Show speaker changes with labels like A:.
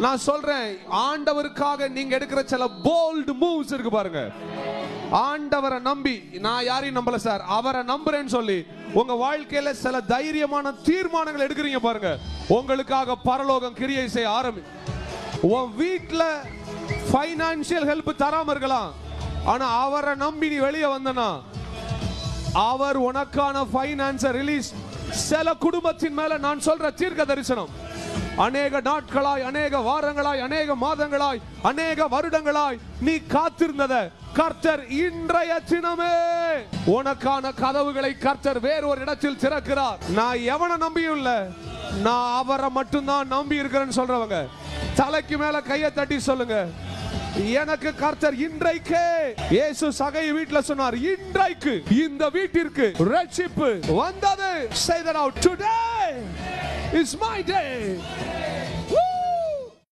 A: நான் சொல்றேன், ஆண்டவருக்காக நீங்க எடுக்கிற சில போல்ட் மூவ்ஸ் இருக்கு பாருங்க. ஆண்டவரை நம்பி, நான் யாரையும் நம்பல சார், அவரை நம்புறேன்னு சொல்லி உங்க வாழ்க்கையில சில தைரியமான தீர்மானங்கள் எடுக்கிறீங்க பாருங்க. உங்களுக்காக பரலோகம் கிரியை செய்ய ஆரம்பி. உன் வீட்டுல பைனான்சியல் ஹெல்ப் தராம இருக்கலாம், ஆனா அவரை நம்பி நீ வெளியே வந்தனா அவர் உனக்கான பைனான்ஸை ரிலீஸ். சில குடும்பத்தின் மேல நான் சொல்ற தீர்க்க தரிசனம், அநேக நாட்களாய், அநேக வாரங்களாய், அநேக மாதங்களாய், அநேக வருடங்களாய் நீ காத்திருந்தத கர்த்தர் இன்றைய தினமே உனக்கான கதவுகளை கர்த்தர் வேறொரு இடத்தில் திறக்கிறார். நான் எவனை நம்பியும் இல்ல, நான் அவரை மட்டும்தான் நம்பி இருக்கிறேன்னு சொல்றவங்க தலைக்கு மேல கையை தட்டி சொல்லுங்க, எனக்கு கர்த்தர் இன்றைக்கு. இயேசு சகை வீட்ல சொன்னார், இன்றைக்கு இந்த வீட்டிற்கு ரட்சிப்பு வந்தது. Say that out. Today is my day.